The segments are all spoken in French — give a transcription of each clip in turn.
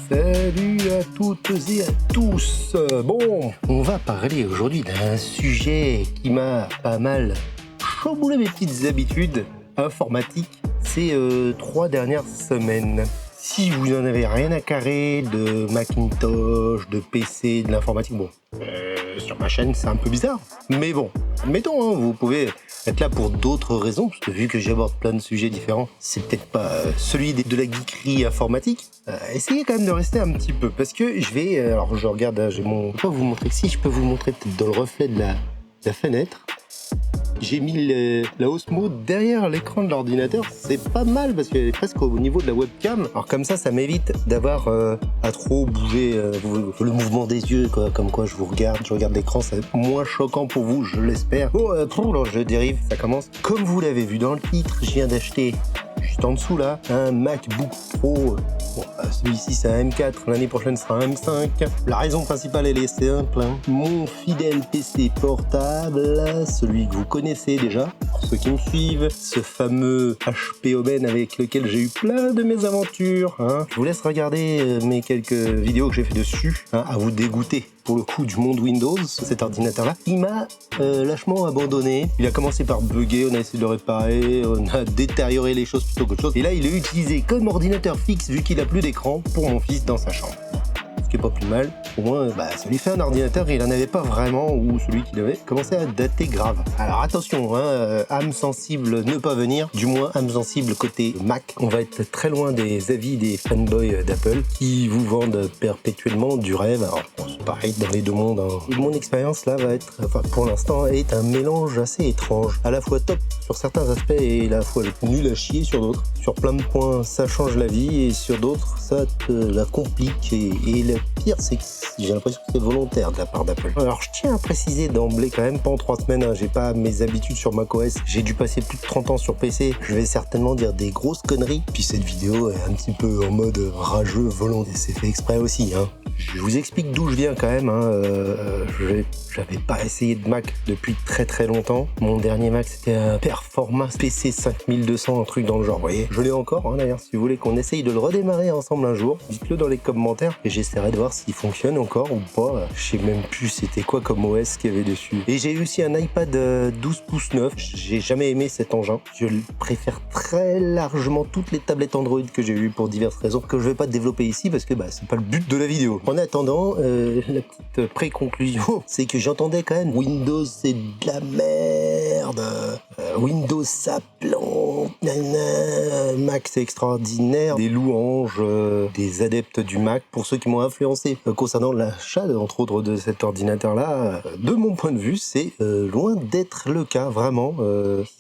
Salut à toutes et à tous. Bon, on va parler aujourd'hui d'un sujet qui m'a pas mal chamboulé mes petites habitudes informatiques ces 3 dernières semaines. Si vous n'en avez rien à carrer de Macintosh, de PC, de l'informatique, bon, sur ma chaîne c'est un peu bizarre. Mais bon, admettons, hein, vous pouvez être là pour d'autres raisons, parce que vu que j'aborde plein de sujets différents, c'est peut-être pas celui de la geekerie informatique. Essayez quand même de rester un petit peu, parce que je vais... alors je regarde, j'ai mon... Je peux pas vous montrer, si je peux vous montrer peut-être dans le reflet de la fenêtre. J'ai mis la Osmo derrière l'écran de l'ordinateur, c'est pas mal parce qu'elle est presque au niveau de la webcam. Alors comme ça m'évite d'avoir à trop bouger le mouvement des yeux, quoi. Comme quoi je regarde l'écran, c'est moins choquant pour vous, je l'espère. Bon, alors je dérive, ça commence. Comme vous l'avez vu dans le titre, je viens d'acheter juste en dessous là un MacBook Pro. Bon, celui-ci c'est un M4, l'année prochaine sera un M5. La raison principale elle est simple, hein. Mon fidèle PC portable, celui que vous connaissez déjà, pour ceux qui me suivent, ce fameux HP Omen avec lequel j'ai eu plein de mes aventures, hein. Je vous laisse regarder mes quelques vidéos que j'ai fait dessus, hein, à vous dégoûter pour le coup du monde Windows, cet ordinateur-là. Il m'a lâchement abandonné. Il a commencé par bugger, on a essayé de le réparer, on a détérioré les choses plutôt qu'autre chose. Et là, il est utilisé comme ordinateur fixe vu qu'il a plus d'écran pour mon fils dans sa chambre. Ce qui est pas plus mal. Au moins, ça lui fait un ordinateur et il en avait pas vraiment, ou celui qu'il avait commençait à dater grave. Alors attention, hein, âme sensible ne pas venir, du moins âme sensible côté Mac. On va être très loin des avis des fanboys d'Apple qui vous vendent perpétuellement du rêve. Alors c'est pareil dans les deux mondes, hein. Mon expérience là va être, enfin pour l'instant, est un mélange assez étrange. À la fois top sur certains aspects et à la fois nul à chier sur d'autres. Sur plein de points, ça change la vie et sur d'autres, ça te la complique. Et le pire, c'est que j'ai l'impression que c'est volontaire de la part d'Apple. Alors je tiens à préciser d'emblée quand même, pas en 3 semaines, hein, j'ai pas mes habitudes sur macOS, j'ai dû passer plus de 30 ans sur PC, je vais certainement dire des grosses conneries. Puis cette vidéo est un petit peu en mode rageux, volontaire, c'est fait exprès aussi, hein. Je vous explique d'où je viens quand même, hein. J'avais pas essayé de Mac depuis très très longtemps. Mon dernier Mac c'était un Performance PC 5200, un truc dans le genre, vous voyez. Je l'ai encore, hein, d'ailleurs, si vous voulez qu'on essaye de le redémarrer ensemble un jour, dites-le dans les commentaires et j'essaierai de voir s'il fonctionne encore ou pas. Je sais même plus c'était quoi comme OS qu'il y avait dessus. Et j'ai eu aussi un iPad 12 pouces 9, j'ai jamais aimé cet engin. Je préfère très largement toutes les tablettes Android que j'ai eues pour diverses raisons que je vais pas développer ici parce que c'est pas le but de la vidéo. En attendant, la petite pré-conclusion, c'est que j'entendais quand même Windows c'est de la merde, Windows ça plante, Mac c'est extraordinaire, des louanges des adeptes du Mac pour ceux qui m'ont influencé concernant l'achat entre autres de cet ordinateur là. De mon point de vue c'est loin d'être le cas, vraiment.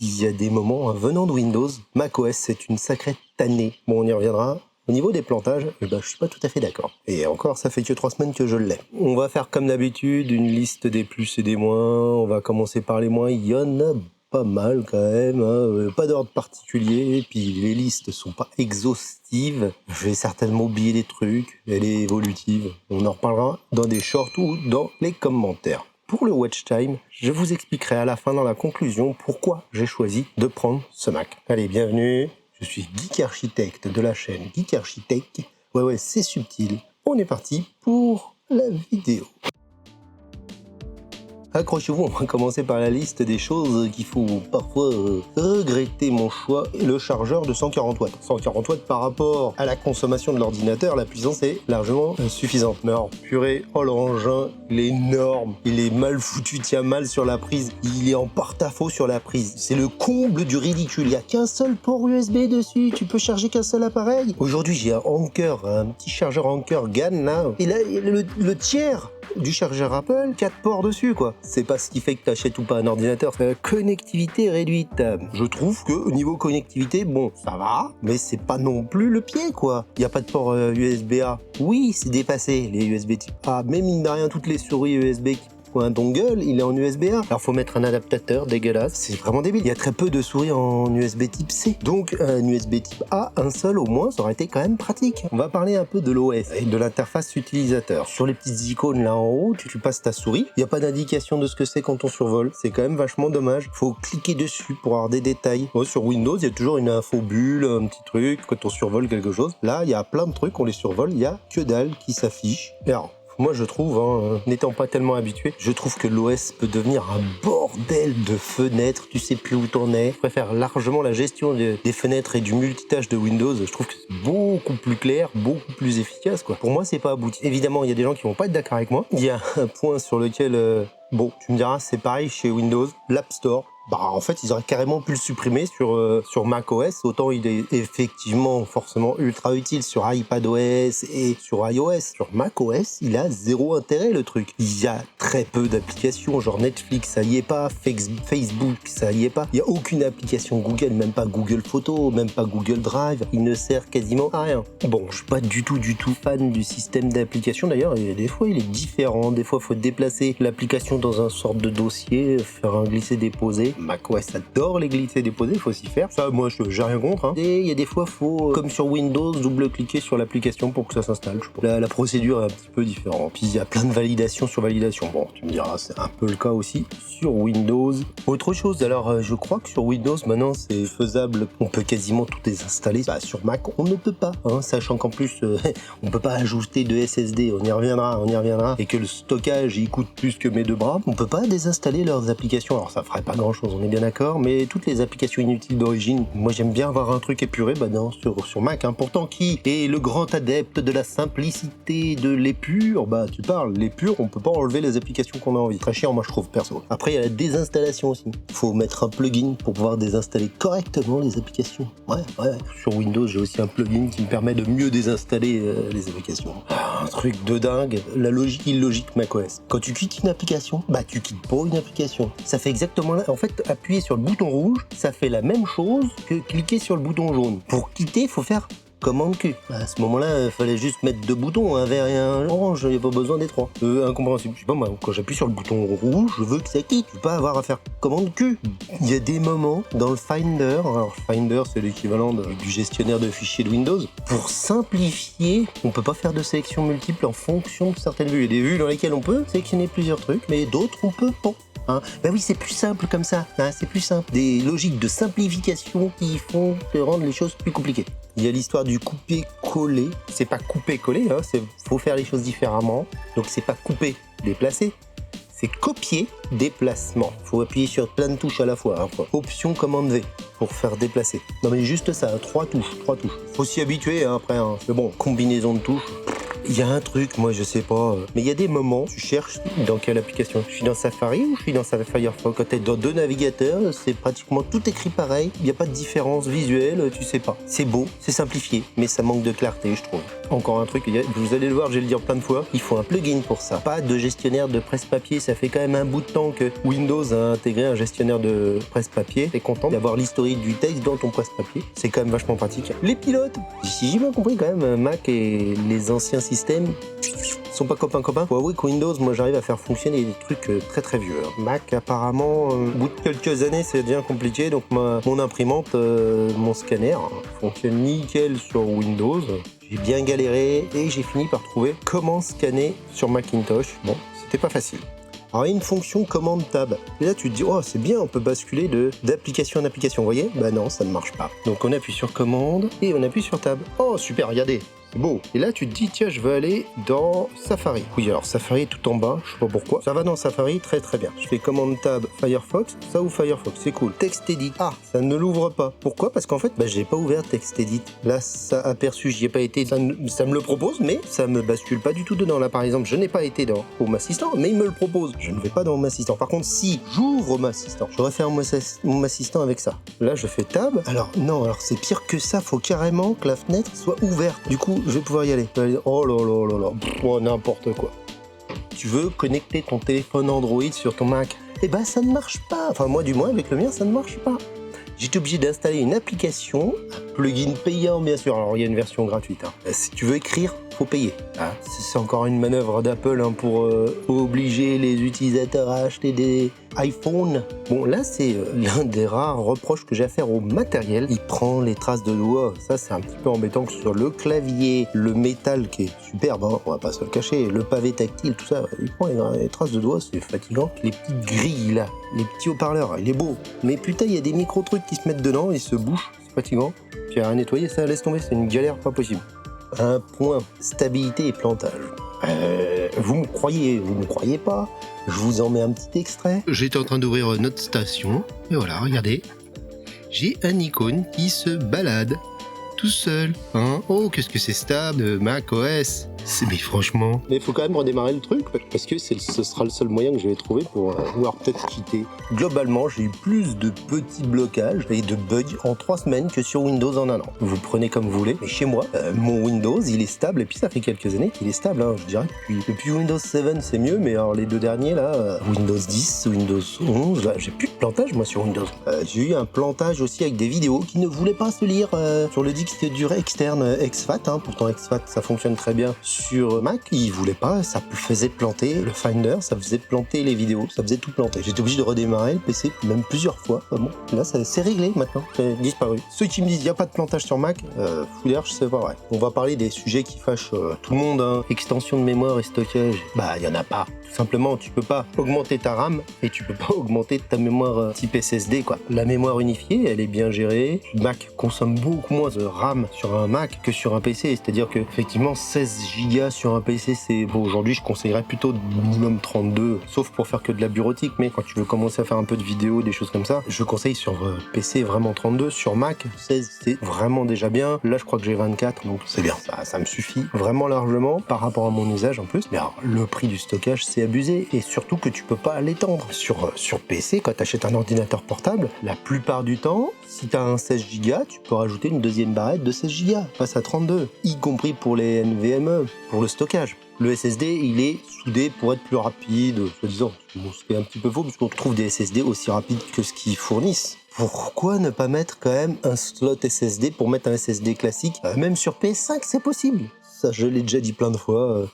Il y a des moments venant de Windows, macOS c'est une sacrée tannée. Bon, on y reviendra. Au niveau des plantages, je suis pas tout à fait d'accord. Et encore, ça fait que 3 semaines que je l'ai. On va faire comme d'habitude une liste des plus et des moins. On va commencer par les moins. Il y en a pas mal quand même, hein. Pas d'ordre particulier. Puis les listes sont pas exhaustives. Je vais certainement oublier des trucs. Elle est évolutive. On en reparlera dans des shorts ou dans les commentaires. Pour le watch time, je vous expliquerai à la fin dans la conclusion pourquoi j'ai choisi de prendre ce Mac. Allez, bienvenue. Je suis Geek Architecte de la chaîne Geek Architect. Ouais, c'est subtil. On est parti pour la vidéo. Accrochez-vous, on va commencer par la liste des choses qu'il faut parfois regretter mon choix. Le chargeur de 140 watts. 140 watts par rapport à la consommation de l'ordinateur, la puissance est largement suffisante. Mais alors, purée, oh l'engin, il est énorme, il est mal foutu, tient mal sur la prise, il est en porte-à-faux sur la prise. C'est le comble du ridicule, il n'y a qu'un seul port USB dessus, tu peux charger qu'un seul appareil. Aujourd'hui, j'ai un Anker, un petit chargeur Anker GAN là, et là, le tiers du chargeur Apple, 4 ports dessus quoi. C'est pas ce qui fait que t'achètes ou pas un ordinateur. Connectivité réduite. Je trouve que au niveau connectivité, bon, ça va, mais c'est pas non plus le pied quoi. Il y a pas de port USB-A. Oui, c'est dépassé les USB type A, mais mine de rien toutes les souris USB qui ou un dongle, il est en USB-A. Alors faut mettre un adaptateur dégueulasse, c'est vraiment débile. Il y a très peu de souris en USB type C. Donc un USB type A, un seul au moins, ça aurait été quand même pratique. On va parler un peu de l'OS et de l'interface utilisateur. Sur les petites icônes là en haut, tu passes ta souris. Il n'y a pas d'indication de ce que c'est quand on survole. C'est quand même vachement dommage. Faut cliquer dessus pour avoir des détails. Sur Windows, il y a toujours une info bulle, un petit truc, quand on survole quelque chose. Là, il y a plein de trucs, on les survole, il y a que dalle qui s'affiche. Et alors, moi je trouve, n'étant pas tellement habitué, je trouve que l'OS peut devenir un bordel de fenêtres, tu sais plus où t'en es. Je préfère largement la gestion des fenêtres et du multitâche de Windows. Je trouve que c'est beaucoup plus clair, beaucoup plus efficace, quoi. Pour moi, c'est pas abouti. Évidemment, il y a des gens qui vont pas être d'accord avec moi. Il y a un point sur lequel, bon, tu me diras, c'est pareil chez Windows, l'App Store. Bah en fait ils auraient carrément pu le supprimer sur macOS, autant il est effectivement forcément ultra utile sur iPadOS et sur iOS. Sur macOS il a zéro intérêt le truc. Il y a très peu d'applications, genre Netflix ça y est pas, Facebook ça y est pas, il y a aucune application Google, même pas Google Photos, même pas Google Drive, il ne sert quasiment à rien. Bon, je suis pas du tout fan du système d'application d'ailleurs, et des fois il est différent, des fois il faut déplacer l'application dans un sorte de dossier, faire un glisser-déposer. macOS adore les glisser-déposer, il faut s'y faire. Ça, moi, j'ai rien contre. Et il y a des fois, faut, comme sur Windows, double-cliquer sur l'application pour que ça s'installe. La procédure est un petit peu différente. Puis il y a plein de validations sur validation. Bon, tu me diras, c'est un peu le cas aussi sur Windows. Autre chose, alors, je crois que sur Windows, maintenant, c'est faisable. On peut quasiment tout désinstaller. Bah, sur Mac, on ne peut pas. Sachant qu'en plus, on peut pas ajouter de SSD. On y reviendra. Et que le stockage, il coûte plus que mes deux bras. On peut pas désinstaller leurs applications. Alors, ça ferait pas grand-chose. On est bien d'accord, mais toutes les applications inutiles d'origine, moi j'aime bien avoir un truc épuré, bah non, sur Mac, pourtant qui est le grand adepte de la simplicité, de l'épure, bah tu parles, l'épure, on peut pas enlever les applications qu'on a envie. Très chiant, moi je trouve, perso. Après il y a la désinstallation aussi. Faut mettre un plugin pour pouvoir désinstaller correctement les applications. Ouais. Sur Windows, j'ai aussi un plugin qui me permet de mieux désinstaller les applications. Un truc de dingue, la logique illogique macOS. Quand tu quittes une application, bah tu quittes pas une application. Ça fait exactement là, en fait, appuyer sur le bouton rouge, ça fait la même chose que cliquer sur le bouton jaune. Pour quitter, il faut faire commande Q. À ce moment-là, il fallait juste mettre deux boutons, un vert et un orange, il n'y a pas besoin des trois. Incompréhensible. Je sais pas moi, quand j'appuie sur le bouton rouge, je veux que ça quitte. Je veux pas avoir à faire commande Q. Il y a des moments dans le Finder, alors Finder c'est l'équivalent du gestionnaire de fichiers de Windows, pour simplifier, on peut pas faire de sélection multiple en fonction de certaines vues. Il y a des vues dans lesquelles on peut sélectionner plusieurs trucs, mais d'autres on peut pas. Ben oui, c'est plus simple comme ça, c'est plus simple. Des logiques de simplification qui font rendre les choses plus compliquées. Il y a l'histoire du couper-coller. C'est pas couper-coller, faut faire les choses différemment. Donc c'est pas couper, déplacer. C'est copier, déplacement. Faut appuyer sur plein de touches à la fois. Option, commande V pour faire déplacer. Non mais juste ça, 3 touches. Faut s'y habituer après. Mais bon, combinaison de touches. Il y a un truc, moi je sais pas, mais il y a des moments, tu cherches dans quelle application. Je suis dans Safari ou je suis dans Firefox. Quand tu es dans deux navigateurs, c'est pratiquement tout écrit pareil. Il n'y a pas de différence visuelle, tu sais pas. C'est beau, c'est simplifié, mais ça manque de clarté, je trouve. Encore un truc, vous allez le voir, je vais le dire plein de fois, il faut un plugin pour ça. Pas de gestionnaire de presse-papier, ça fait quand même un bout de temps que Windows a intégré un gestionnaire de presse-papier. T'es content d'avoir l'historique du texte dans ton presse-papier. C'est quand même vachement pratique. Les pilotes, si j'ai bien compris quand même, Mac et les anciens systèmes sont pas copains. Faut avouer que Windows, moi j'arrive à faire fonctionner des trucs très vieux. Mac apparemment, au bout de quelques années, c'est devient compliqué. Donc mon imprimante, mon scanner fonctionne nickel sur Windows. J'ai bien galéré et j'ai fini par trouver comment scanner sur Macintosh. Bon, c'était pas facile. Alors il y a une fonction commande tab. Et là tu te dis, oh c'est bien, on peut basculer d'application en application. Vous voyez? Bah non, ça ne marche pas. Donc on appuie sur commande et on appuie sur tab. Oh super, regardez. Beau. Et là, tu te dis, tiens, je veux aller dans Safari. Oui, alors Safari est tout en bas, je sais pas pourquoi. Ça va dans Safari, très bien. Je fais commande tab Firefox, ça ouvre Firefox, c'est cool. TextEdit, ça ne l'ouvre pas. Pourquoi? Parce qu'en fait, j'ai pas ouvert TextEdit. Là, ça aperçu, j'y ai pas été. Ça me le propose, mais ça me bascule pas du tout dedans. Là, par exemple, je n'ai pas été dans Home Assistant, mais il me le propose. Je ne vais pas dans Home Assistant. Par contre, si j'ouvre Home Assistant, j'aurais fait Home Assistant avec ça. Là, je fais tab. Alors, non, alors c'est pire que ça. Faut carrément que la fenêtre soit ouverte. Du coup, je vais pouvoir y aller. Oh là, n'importe quoi. Tu veux connecter ton téléphone Android sur ton Mac? Eh ben ça ne marche pas. Enfin moi du moins avec le mien ça ne marche pas. J'étais obligé d'installer une application, un plugin payant bien sûr. Alors il y a une version gratuite. Si tu veux écrire faut payer. Ah, c'est encore une manœuvre d'Apple hein, pour obliger les utilisateurs à acheter des iPhones. Bon, là, c'est l'un des rares reproches que j'ai à faire au matériel. Il prend les traces de doigts. Ça, c'est un petit peu embêtant que ce soit le clavier, le métal qui est superbe, hein, on va pas se le cacher, le pavé tactile, tout ça. Il prend les traces de doigts, c'est fatigant. Les petites grilles, là, les petits haut-parleurs, il est beau. Mais putain, il y a des micro-trucs qui se mettent dedans, ils se bouchent, c'est fatigant. Puis à nettoyer, ça laisse tomber, c'est une galère pas possible. Un point, stabilité et plantage. Vous me croyez pas? Je vous en mets un petit extrait. J'étais en train d'ouvrir notre station, et voilà, regardez. J'ai un icône qui se balade tout seul. Hein, oh, qu'est-ce que c'est stable, Mac OS. Mais franchement... Mais il faut quand même redémarrer le truc, parce que ce sera le seul moyen que je vais trouver pour pouvoir peut-être quitter. Globalement, j'ai eu plus de petits blocages et de bugs en 3 semaines que sur Windows en 1 an. Vous prenez comme vous voulez, mais chez moi, mon Windows, il est stable, et puis ça fait quelques années qu'il est stable, hein, je dirais. Depuis Windows 7, c'est mieux, mais alors les 2 derniers, là, Windows 10, Windows 11, là, j'ai plus de plantage, moi, sur Windows. J'ai eu un plantage aussi avec des vidéos qui ne voulaient pas se lire sur le disque dur externe exFAT, hein, pourtant exFAT, ça fonctionne très bien sur Mac, il voulait pas, ça faisait planter le Finder, ça faisait planter les vidéos, ça faisait tout planter. J'étais obligé de redémarrer le PC même plusieurs fois. Bon, là c'est réglé maintenant, c'est disparu. Ceux qui me disent il n'y a pas de plantage sur Mac, fouillard, je sais pas vrai. On va parler des sujets qui fâchent tout le monde, hein. Extension de mémoire et stockage, bah il y en a pas. Tout simplement, tu peux pas augmenter ta RAM et tu peux pas augmenter ta mémoire type SSD quoi. La mémoire unifiée, elle est bien gérée. Mac consomme beaucoup moins de RAM sur un Mac que sur un PC, c'est-à-dire que effectivement 16 Go sur un PC, c'est bon, aujourd'hui je conseillerais plutôt minimum 32, sauf pour faire que de la bureautique, mais quand tu veux commencer à faire un peu de vidéo, des choses comme ça, je conseille sur PC vraiment 32, sur Mac 16 c'est vraiment déjà bien. Là je crois que j'ai 24, donc c'est bien, ça me suffit vraiment largement par rapport à mon usage en plus. Mais alors le prix du stockage c'est abusé, et surtout que tu peux pas l'étendre sur PC. Quand tu achètes un ordinateur portable, la plupart du temps, si tu as un 16 Go, tu peux rajouter une deuxième barrette de 16 Go, passe à 32, y compris pour les NVMe, pour le stockage. Le SSD, il est soudé pour être plus rapide, soi-disant. Bon, c'est un petit peu faux, parce qu'on trouve des SSD aussi rapides que ce qu'ils fournissent. Pourquoi ne pas mettre quand même un slot SSD pour mettre un SSD classique? Même sur PS5, c'est possible. Ça, je l'ai déjà dit plein de fois.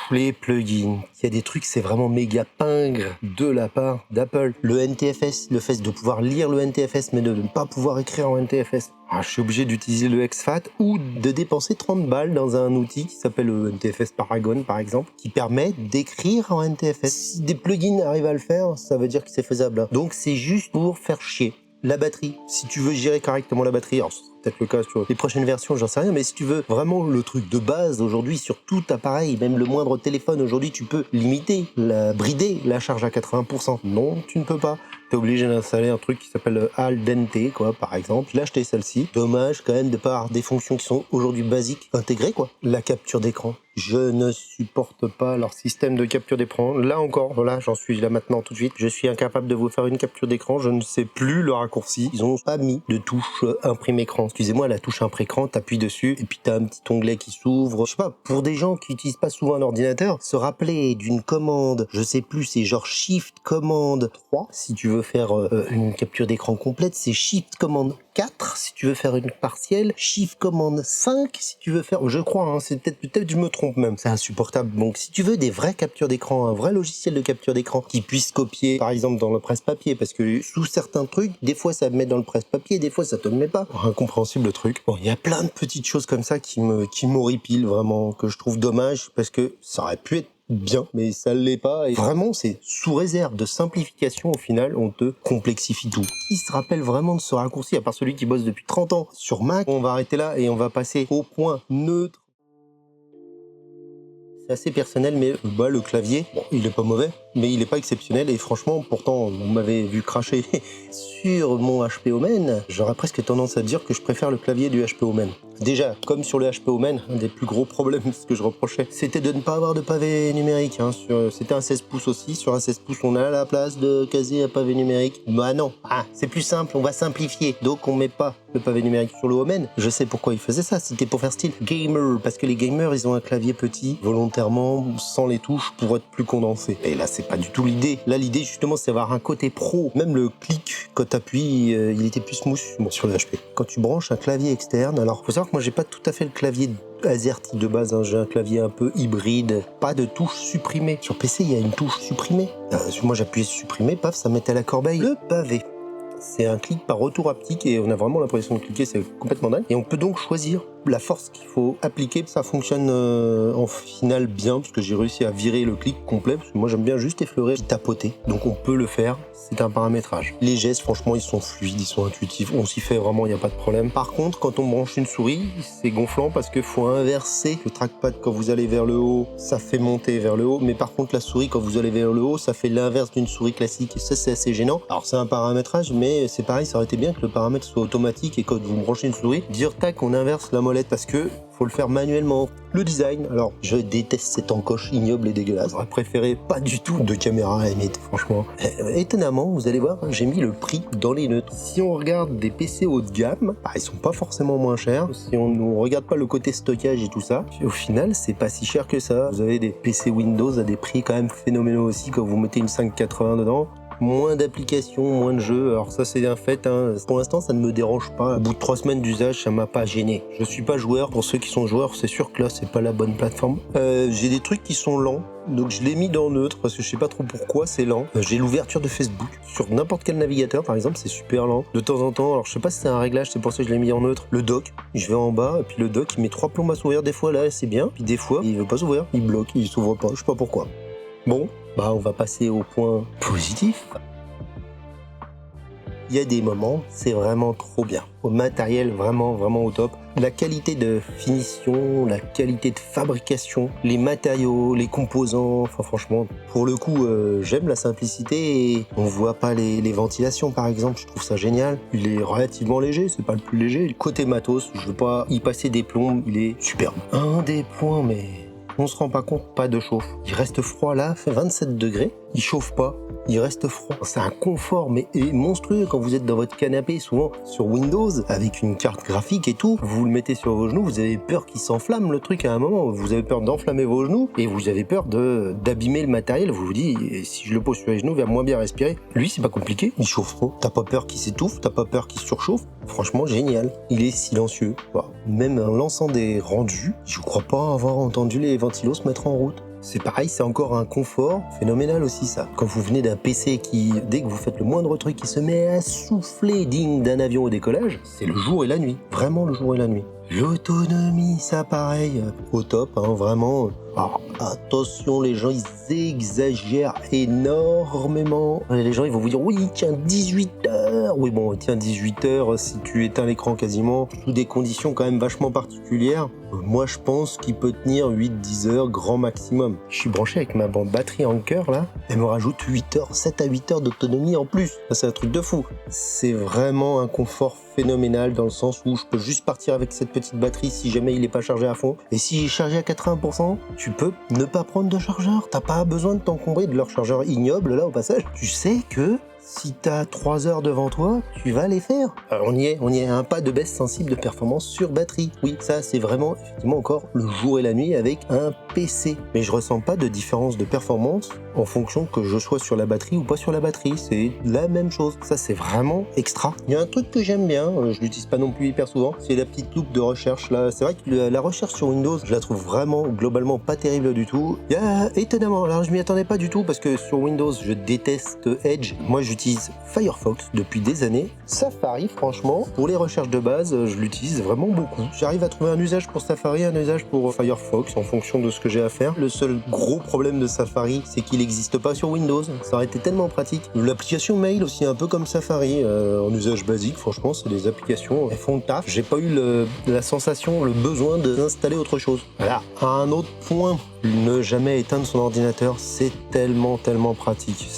Les plugins, il y a des trucs, c'est vraiment méga pingre de la part d'Apple. Le NTFS, le fait de pouvoir lire le NTFS mais de ne pas pouvoir écrire en NTFS. Je suis obligé d'utiliser le exFAT ou de dépenser 30 balles dans un outil qui s'appelle le NTFS Paragon par exemple, qui permet d'écrire en NTFS. Si des plugins arrivent à le faire, ça veut dire que c'est faisable. Donc c'est juste pour faire chier. La batterie, si tu veux gérer correctement la batterie, alors c'est peut-être le cas sur les prochaines versions, j'en sais rien, mais si tu veux vraiment le truc de base aujourd'hui sur tout appareil, même le moindre téléphone aujourd'hui, tu peux brider la charge à 80%. Non, tu ne peux pas. T'es obligé d'installer un truc qui s'appelle Al Dente, quoi, par exemple. J'ai acheté celle-ci. Dommage quand même de pas avoir des fonctions qui sont aujourd'hui basiques intégrées, quoi. La capture d'écran. Je ne supporte pas leur système de capture d'écran. Là encore, voilà, j'en suis là maintenant tout de suite. Je suis incapable de vous faire une capture d'écran. Je ne sais plus le raccourci. Ils ont pas mis de touche imprime écran. Excusez-moi, la touche imprime écran, t'appuies dessus et puis t'as un petit onglet qui s'ouvre. Je sais pas, pour des gens qui utilisent pas souvent un ordinateur, se rappeler d'une commande, je sais plus, c'est genre Shift Commande 3 si tu veux faire une capture d'écran complète, c'est Shift Commande 4 si tu veux faire une partielle, Shift Commande 5 si tu veux faire, je crois, hein, c'est peut-être je me trompe même, c'est insupportable. Donc si tu veux des vraies captures d'écran, un vrai logiciel de capture d'écran qui puisse copier par exemple dans le presse-papier, parce que sous certains trucs, des fois ça me met dans le presse-papier, des fois ça te le met pas. Incompréhensible le truc. Bon, il y a plein de petites choses comme ça qui m'horripilent vraiment, que je trouve dommage, parce que ça aurait pu être bien, mais ça l'est pas, et vraiment c'est sous réserve de simplification, au final on te complexifie tout. Qui se rappelle vraiment de ce raccourci, à part celui qui bosse depuis 30 ans sur Mac? On va arrêter là et on va passer au point neutre. C'est assez personnel, mais le clavier, bon, il est pas mauvais, mais il est pas exceptionnel, et franchement, pourtant, vous m'avez vu cracher sur mon HP Omen, j'aurais presque tendance à dire que je préfère le clavier du HP Omen. Déjà, comme sur le HP Omen, un des plus gros problèmes, ce que je reprochais, c'était de ne pas avoir de pavé numérique. Hein. C'était un 16 pouces aussi. Sur un 16 pouces, on a la place de caser un pavé numérique. Bah non, c'est plus simple, on va simplifier. Donc on met pas le pavé numérique sur le Omen. Je sais pourquoi ils faisaient ça, c'était pour faire style gamer. Parce que les gamers, ils ont un clavier petit, volontairement, sans les touches, pour être plus condensé. Et là, c'est pas du tout l'idée. Là, l'idée, justement, c'est d'avoir un côté pro. Même le clic, quand t'appuies, il était plus smooth sur le HP. Quand tu branches un clavier externe, alors faut savoir que moi j'ai pas tout à fait le clavier AZERTY de base, hein, j'ai un clavier un peu hybride, pas de touche supprimée. Sur PC, il y a une touche supprimée. Moi, j'appuyais sur supprimer, paf, ça mettait à la corbeille le pavé. C'est un clic par retour haptique et on a vraiment l'impression de cliquer, c'est complètement dingue. Et on peut donc choisir la force qu'il faut appliquer. Ça fonctionne en finale bien parce que j'ai réussi à virer le clic complet parce que moi j'aime bien juste effleurer et tapoter. Donc on peut le faire, c'est un paramétrage. Les gestes, franchement, ils sont fluides, ils sont intuitifs. On s'y fait vraiment, il n'y a pas de problème. Par contre, quand on branche une souris, c'est gonflant parce qu'il faut inverser le trackpad quand vous allez vers le haut. Ça fait monter vers le haut. Mais par contre, la souris, quand vous allez vers le haut, ça fait l'inverse d'une souris classique. Et ça, c'est assez gênant. Alors c'est un paramétrage, mais c'est pareil, ça aurait été bien que le paramètre soit automatique et quand vous branchez une souris, dire tac, on inverse la molette parce que faut le faire manuellement. Le design, alors je déteste cette encoche ignoble et dégueulasse. J'aurais préféré pas du tout de caméra à la limite, franchement. Étonnamment, vous allez voir, j'ai mis le prix dans les neutres. Si on regarde des PC haut de gamme, bah, ils sont pas forcément moins chers. Si on ne regarde pas le côté stockage et tout ça, au final, c'est pas si cher que ça. Vous avez des PC Windows à des prix quand même phénoménaux aussi quand vous mettez une 580 dedans. Moins d'applications, moins de jeux. Alors ça c'est un fait, hein. Pour l'instant ça ne me dérange pas. Au bout de 3 semaines d'usage, ça m'a pas gêné. Je suis pas joueur. Pour ceux qui sont joueurs, c'est sûr que là c'est pas la bonne plateforme. J'ai des trucs qui sont lents. Donc je l'ai mis dans neutre parce que je sais pas trop pourquoi c'est lent. J'ai l'ouverture de Facebook sur n'importe quel navigateur par exemple, c'est super lent. De temps en temps, alors je sais pas si c'est un réglage, c'est pour ça que je l'ai mis en neutre. Le dock, je vais en bas et puis le dock il met 3 plombes à s'ouvrir des fois là c'est bien. Puis des fois il veut pas s'ouvrir, il bloque, il s'ouvre pas, je sais pas pourquoi. Bon, bah on va passer au point positif. Il y a des moments, c'est vraiment trop bien. Au matériel, vraiment au top. La qualité de finition, la qualité de fabrication, les matériaux, les composants, enfin franchement, pour le coup, j'aime la simplicité et on voit pas les ventilations par exemple, je trouve ça génial. Il est relativement léger, c'est pas le plus léger. Côté matos, je veux pas y passer des plombs, il est superbe. Un des points, mais on se rend pas compte, pas de chauffe. Il reste froid là, fait 27 degrés, il chauffe pas. Il reste froid. C'est un confort mais monstrueux quand vous êtes dans votre canapé, souvent sur Windows, avec une carte graphique et tout. Vous le mettez sur vos genoux, vous avez peur qu'il s'enflamme le truc à un moment. Vous avez peur d'enflammer vos genoux et vous avez peur d'abîmer le matériel. Vous vous dites, si je le pose sur les genoux, il va moins bien respirer. Lui, c'est pas compliqué. Il chauffe pas. T'as pas peur qu'il s'étouffe, t'as pas peur qu'il surchauffe. Franchement, génial. Il est silencieux. Wow. Même en lançant des rendus, je crois pas avoir entendu les ventilos se mettre en route. C'est pareil, c'est encore un confort phénoménal aussi ça. Quand vous venez d'un PC qui, dès que vous faites le moindre truc, qui se met à souffler digne d'un avion au décollage, c'est le jour et la nuit. Vraiment le jour et la nuit. L'autonomie, ça pareil, au top, hein, vraiment. Alors, attention, les gens, ils exagèrent énormément. Les gens, ils vont vous dire, oui, tiens, 18 heures. Oui, bon, tiens, 18 heures, si tu éteins l'écran quasiment, sous des conditions quand même vachement particulières. Moi, je pense qu'il peut tenir 8-10 heures, grand maximum. Je suis branché avec ma batterie Anker, là. Elle me rajoute 8 heures, 7 à 8 heures d'autonomie en plus. Ça, c'est un truc de fou. C'est vraiment un confort phénoménal dans le sens où je peux juste partir avec cette petite batterie si jamais il n'est pas chargé à fond. Et si il est chargé à 80%, tu peux ne pas prendre de chargeur. T'as pas besoin de t'encombrer de leur chargeur ignoble là au passage. Tu sais que si t'as 3 heures devant toi, tu vas les faire. Alors on y est, un pas de baisse sensible de performance sur batterie. Oui, ça c'est vraiment effectivement encore le jour et la nuit avec un PC. Mais je ressens pas de différence de performance en fonction que je sois sur la batterie ou pas sur la batterie. C'est la même chose. Ça c'est vraiment extra. Il y a un truc que j'aime bien, je l'utilise pas non plus hyper souvent, c'est la petite loupe de recherche là. C'est vrai que la recherche sur Windows, je la trouve vraiment globalement pas terrible du tout. Il y a étonnamment, alors je m'y attendais pas du tout parce que sur Windows je déteste Edge. Moi j'utilise Firefox depuis des années. Safari, franchement, pour les recherches de base, je l'utilise vraiment beaucoup. J'arrive à trouver un usage pour Safari, un usage pour Firefox en fonction de ce que j'ai à faire. Le seul gros problème de Safari, c'est qu'il n'existe pas sur Windows. Ça aurait été tellement pratique. L'application Mail aussi, un peu comme Safari, en usage basique, franchement, c'est des applications, elles font le taf. J'ai pas eu la sensation, le besoin d'installer autre chose. Voilà. Un autre point, ne jamais éteindre son ordinateur, c'est tellement pratique.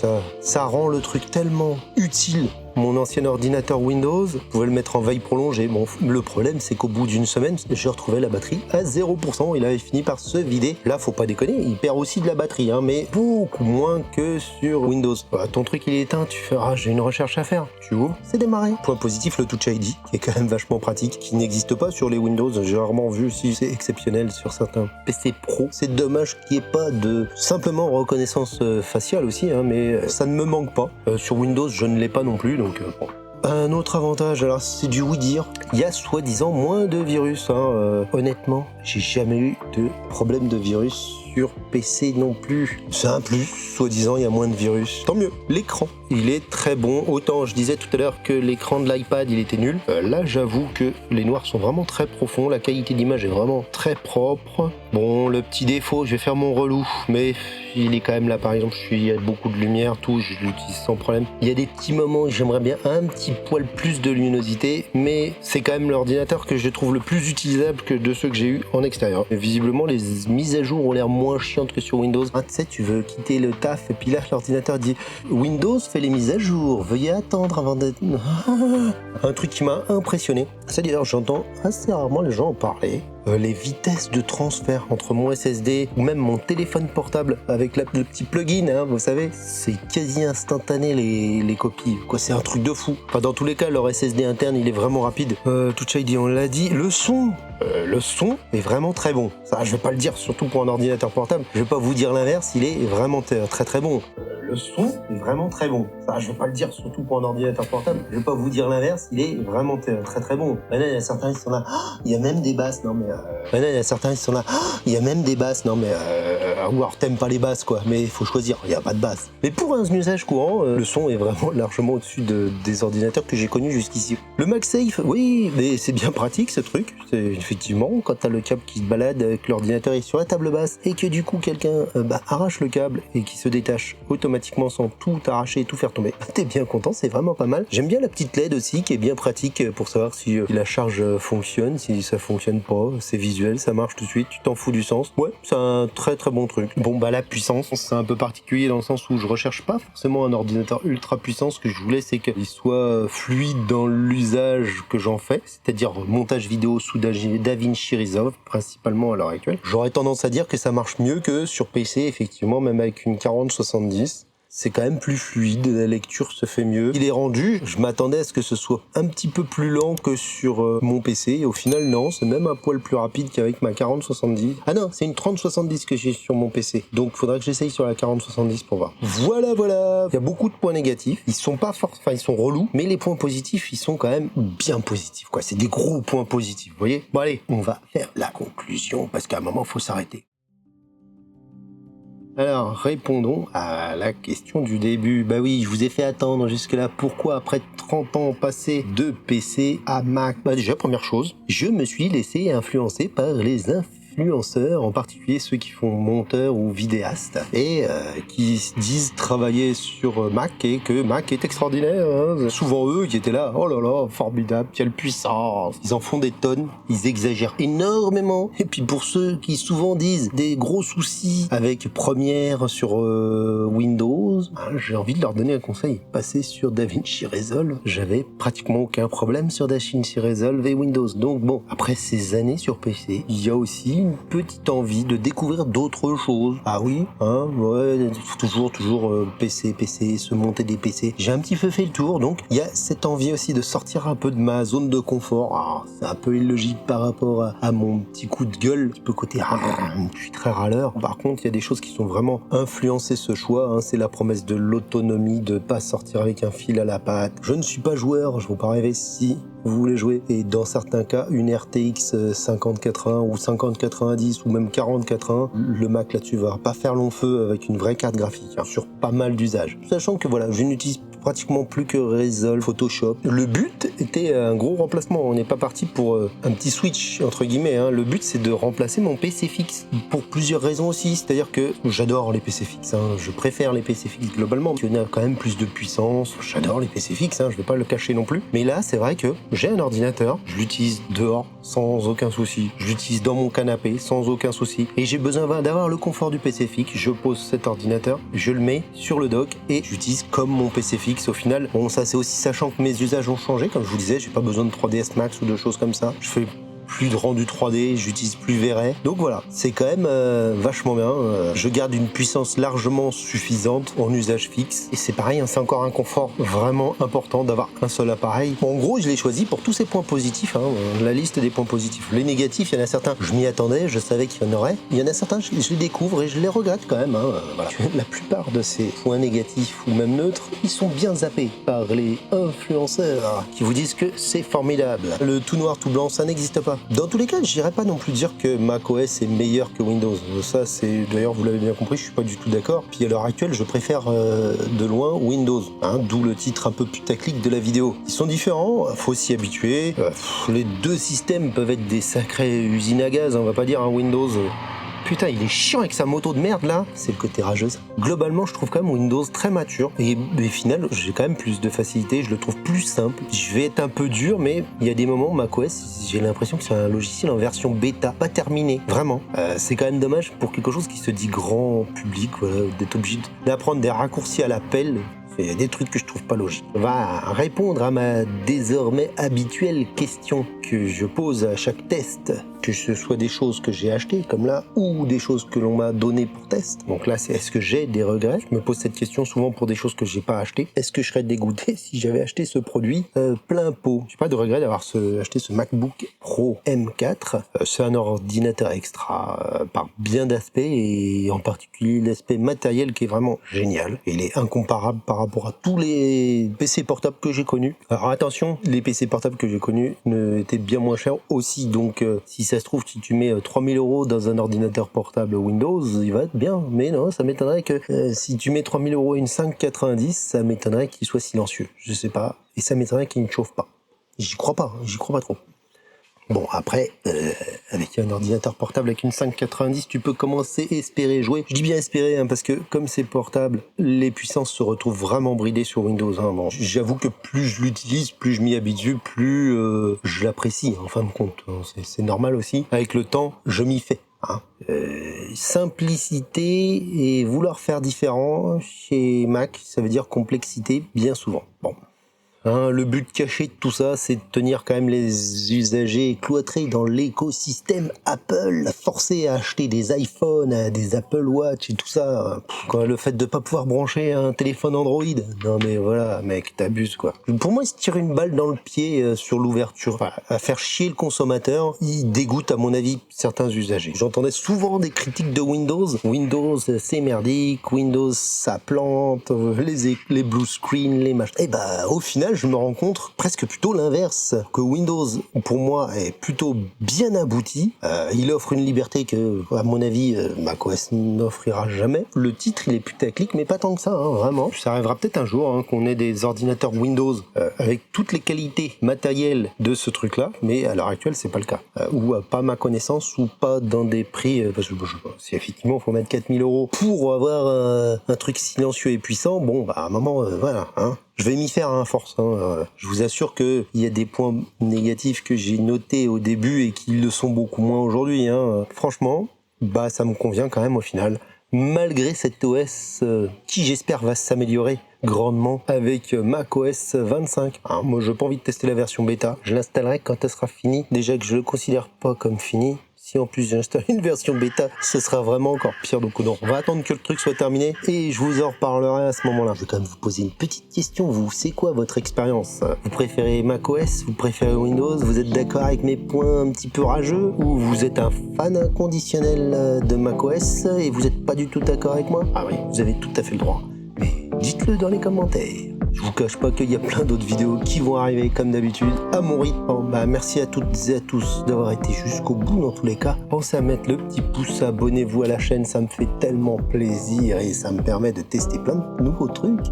Ça rend le truc tellement utile. Mon ancien ordinateur Windows, je pouvais le mettre en veille prolongée. Bon, le problème, c'est qu'au bout d'une semaine, je retrouvais la batterie à 0%. Il avait fini par se vider. Là, faut pas déconner, il perd aussi de la batterie, hein, mais beaucoup moins que sur Windows. Bah, ton truc, il est éteint, tu fais « Ah, j'ai une recherche à faire ». Tu ouvres, c'est démarré. Point positif, le Touch ID, qui est quand même vachement pratique, qui n'existe pas sur les Windows. J'ai rarement vu si c'est exceptionnel sur certains PC Pro. C'est dommage qu'il n'y ait pas de simplement reconnaissance faciale aussi, hein, mais ça ne me manque pas. Sur Windows, je ne l'ai pas non plus, donc bon. Un autre avantage, alors c'est du oui-dire, il y a soi-disant moins de virus. Honnêtement, j'ai jamais eu de problème de virus sur PC non plus. C'est un plus, soi-disant il y a moins de virus. Tant mieux. L'écran, il est très bon. Autant je disais tout à l'heure que l'écran de l'iPad il était nul. Là j'avoue que les noirs sont vraiment très profonds. La qualité d'image est vraiment très propre. Bon, le petit défaut, je vais faire mon relou, mais il est quand même là. Par exemple, il y a beaucoup de lumière, tout, je l'utilise sans problème. Il y a des petits moments où j'aimerais bien un petit poil plus de luminosité, mais c'est quand même l'ordinateur que je trouve le plus utilisable que de ceux que j'ai eu en extérieur. Et visiblement, les mises à jour ont l'air moins chiantes que sur Windows. Tu sais, tu veux quitter le taf, et puis là, l'ordinateur dit « Windows fait les mises à jour, veuillez attendre avant d'être... » Un truc qui m'a impressionné. Ça, d'ailleurs, j'entends assez rarement les gens en parler. Les vitesses de transfert entre mon SSD ou même mon téléphone portable avec le petit plugin, vous savez, c'est quasi instantané les copies. Quoi, c'est un truc de fou. Enfin, dans tous les cas, leur SSD interne, il est vraiment rapide. Touch ID, on l'a dit. Le son est vraiment très bon. Ça, je vais pas le dire, surtout pour un ordinateur portable. Je vais pas vous dire l'inverse, il est vraiment très très bon. Le son est vraiment très bon. Ça, je vais pas le dire, surtout pour un ordinateur portable. Je vais pas vous dire l'inverse, il est vraiment très très bon. Maintenant, il y a certains qui sont là. Il y a même des basses. Non mais. Maintenant, il y a certains qui sont là. Il y a même des basses. Non mais. Ou alors t'aimes pas les basses quoi. Mais il faut choisir. Il y a pas de basse. Mais pour un usage courant, le son est vraiment largement au-dessus des ordinateurs que j'ai connus jusqu'ici. Le MagSafe, oui, mais c'est bien pratique ce truc. C'est effectivement quand t'as le câble qui se balade, que l'ordinateur est sur la table basse et que du coup quelqu'un arrache le câble et qui se détache automatiquement sans tout arracher et tout faire tomber. T'es bien content, c'est vraiment pas mal. J'aime bien la petite LED aussi qui est bien pratique pour savoir si la charge fonctionne, si ça fonctionne pas. C'est visuel, ça marche tout de suite, tu t'en fous du sens. Ouais, c'est un très très bon truc. Bon la puissance, c'est un peu particulier dans le sens où je recherche pas forcément un ordinateur ultra puissant. Ce que je voulais c'est qu'il soit fluide dans l'usage que j'en fais, c'est-à-dire montage vidéo sous DaVinci Resolve principalement à l'heure actuelle. J'aurais tendance à dire que ça marche mieux que sur PC, effectivement, même avec une 4070. C'est quand même plus fluide, la lecture se fait mieux. Il est rendu, je m'attendais à ce que ce soit un petit peu plus lent que sur mon PC, et au final non, c'est même un poil plus rapide qu'avec ma 4070. Ah non, c'est une 3070 que j'ai sur mon PC, donc faudra que j'essaye sur la 4070 pour voir. Voilà, il y a beaucoup de points négatifs, ils sont pas forts, enfin ils sont relous, mais les points positifs, ils sont quand même bien positifs, quoi. C'est des gros points positifs, vous voyez. Bon allez, on va faire la conclusion, parce qu'à un moment, faut s'arrêter. Alors, répondons à la question du début. Bah oui, je vous ai fait attendre jusque-là. Pourquoi, après 30 ans passés de PC à Mac? Bah déjà, première chose, je me suis laissé influencer par les influenceurs, en particulier ceux qui font monteur ou vidéaste, et qui disent travailler sur Mac et que Mac est extraordinaire. Souvent eux qui étaient là, oh là là, formidable, quelle puissance. Ils en font des tonnes, ils exagèrent énormément. Et puis pour ceux qui souvent disent des gros soucis avec Premiere sur Windows, j'ai envie de leur donner un conseil. Passez sur DaVinci Resolve. J'avais pratiquement aucun problème sur DaVinci Resolve et Windows. Donc bon, après ces années sur PC, il y a aussi une petite envie de découvrir d'autres choses. Ah oui, ouais, toujours PC, se monter des PC. J'ai un petit peu fait le tour, donc il y a cette envie aussi de sortir un peu de ma zone de confort. C'est un peu illogique par rapport à mon petit coup de gueule, un petit peu côté je suis très râleur. Par contre, il y a des choses qui sont vraiment influencé ce choix, c'est la promesse de l'autonomie, de pas sortir avec un fil à la patte. Je ne suis pas joueur, je vous pas rêver si vous voulez jouer, et dans certains cas, une RTX 5080 ou 5090 ou même 4080, le Mac là-dessus va pas faire long feu avec une vraie carte graphique, sur pas mal d'usages. Sachant que voilà, je n'utilise pratiquement plus que Resolve, Photoshop. Le but était un gros remplacement. On n'est pas parti pour un petit switch, entre guillemets. Le but, c'est de remplacer mon PC fixe. Pour plusieurs raisons aussi. C'est-à-dire que j'adore les PC fixes. Je préfère les PC fixes globalement. Il y en a quand même plus de puissance. J'adore les PC fixes. Je vais pas le cacher non plus. Mais là, c'est vrai que j'ai un ordinateur. Je l'utilise dehors sans aucun souci. Je l'utilise dans mon canapé sans aucun souci. Et j'ai besoin d'avoir le confort du PC fixe. Je pose cet ordinateur, je le mets sur le dock et j'utilise comme mon PC fixe. Au final, bon, ça c'est aussi sachant que mes usages ont changé, comme je vous disais, j'ai pas besoin de 3ds Max ou de choses comme ça. Je plus de rendu 3D, j'utilise plus V-Ray. Donc voilà, c'est quand même vachement bien. Je garde une puissance largement suffisante en usage fixe. Et c'est pareil, hein, c'est encore un confort vraiment important d'avoir un seul appareil. En gros, je l'ai choisi pour tous ses points positifs, hein, la liste des points positifs. Les négatifs, il y en a certains, je m'y attendais, je savais qu'il y en aurait. Il y en a certains, je les découvre et je les regrette quand même. Hein, voilà. La plupart de ces points négatifs ou même neutres, ils sont bien zappés par les influenceurs qui vous disent que c'est formidable. Le tout noir, tout blanc, ça n'existe pas. Dans tous les cas, je n'irais pas non plus dire que macOS est meilleur que Windows. Ça, c'est d'ailleurs, vous l'avez bien compris, je suis pas du tout d'accord. Puis à l'heure actuelle, je préfère de loin Windows, hein, d'où le titre un peu putaclic de la vidéo. Ils sont différents, faut s'y habituer. Les deux systèmes peuvent être des sacrées usines à gaz, on va pas dire un Windows. Putain, il est chiant avec sa moto de merde là. C'est le côté rageuse. Globalement, je trouve quand même Windows très mature. Et au final, j'ai quand même plus de facilité. Je le trouve plus simple. Je vais être un peu dur, mais il y a des moments, macOS, j'ai l'impression que c'est un logiciel en version bêta, pas terminé. Vraiment. C'est quand même dommage pour quelque chose qui se dit grand public, voilà, d'être obligé d'apprendre des raccourcis à la pelle. Il y a des trucs que je trouve pas logiques. On va répondre à ma désormais habituelle question que je pose à chaque test, que ce soit des choses que j'ai achetées comme là, ou des choses que l'on m'a données pour test. Donc là, c'est est-ce que j'ai des regrets? Je me pose cette question souvent pour des choses que j'ai pas achetées. Est-ce que je serais dégoûté si j'avais acheté ce produit plein pot? J'ai pas de regret d'avoir acheté ce MacBook Pro M4. C'est un ordinateur extra par bien d'aspects et en particulier l'aspect matériel qui est vraiment génial. Et il est incomparable par rapport à tous les PC portables que j'ai connus. Alors attention, les PC portables que j'ai connus étaient bien moins chers aussi, donc si ça se trouve, si tu mets 3000 € dans un ordinateur portable Windows, il va être bien, mais non, ça m'étonnerait que si tu mets 3000 € et une 590, ça m'étonnerait qu'il soit silencieux, je sais pas, et ça m'étonnerait qu'il ne chauffe pas. J'y crois pas trop. Bon, après, avec un ordinateur portable avec une 590, tu peux commencer à espérer jouer. Je dis bien espérer, hein, parce que comme c'est portable, les puissances se retrouvent vraiment bridées sur Windows. Hein. Bon, j'avoue que plus je l'utilise, plus je m'y habitue, plus je l'apprécie, en fin de compte. C'est normal aussi. Avec le temps, je m'y fais. Hein. Simplicité et vouloir faire différent chez Mac, ça veut dire complexité bien souvent. Bon. Hein, le but caché de tout ça, c'est de tenir quand même les usagers cloîtrés dans l'écosystème Apple, forcés à acheter des iPhones, des Apple Watch et tout ça. Quoi, le fait de pas pouvoir brancher un téléphone Android. Non mais voilà, mec, t'abuses quoi. Pour moi, il se tire une balle dans le pied sur l'ouverture. Enfin, à faire chier le consommateur, il dégoûte à mon avis certains usagers. J'entendais souvent des critiques de Windows. Windows, c'est merdique. Windows, ça plante. Les blue screen, les machins. Et bah, au final, je me rends compte presque plutôt l'inverse, que Windows, pour moi, est plutôt bien abouti. Il offre une liberté que, à mon avis, macOS n'offrira jamais. Le titre, il est putaclic, mais pas tant que ça, hein, vraiment. Ça arrivera peut-être un jour hein, qu'on ait des ordinateurs Windows avec toutes les qualités matérielles de ce truc-là, mais à l'heure actuelle, c'est pas le cas. Ou pas à ma connaissance, ou pas dans des prix, parce que je sais pas, si effectivement, il faut mettre 4000 € pour avoir un truc silencieux et puissant, bon, bah, à un moment, voilà, hein. Je vais m'y faire à force. Hein. Je vous assure qu'il y a des points négatifs que j'ai notés au début et qui le sont beaucoup moins aujourd'hui. Hein. Franchement, bah ça me convient quand même au final. Malgré cet OS qui j'espère va s'améliorer grandement avec macOS 25. Alors, moi, je n'ai pas envie de tester la version bêta. Je l'installerai quand elle sera finie. Déjà que je le considère pas comme fini. Si en plus j'installe une version bêta, ce sera vraiment encore pire. Donc non, on va attendre que le truc soit terminé et je vous en reparlerai à ce moment-là. Je vais quand même vous poser une petite question. Vous, c'est quoi votre expérience? Vous préférez macOS? Vous préférez Windows? Vous êtes d'accord avec mes points un petit peu rageux? Ou vous êtes un fan inconditionnel de macOS et vous n'êtes pas du tout d'accord avec moi? Ah oui, vous avez tout à fait le droit. Mais dites-le dans les commentaires. Je vous cache pas qu'il y a plein d'autres vidéos qui vont arriver comme d'habitude à mon rythme. Bon, bah, merci à toutes et à tous d'avoir été jusqu'au bout dans tous les cas. Pensez à mettre le petit pouce, abonnez-vous à la chaîne, ça me fait tellement plaisir et ça me permet de tester plein de nouveaux trucs,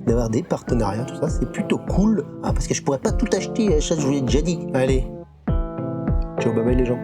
d'avoir des partenariats, tout ça, c'est plutôt cool. Ah, parce que je pourrais pas tout acheter, ça je vous l'ai déjà dit. Allez, ciao, bye bye les gens.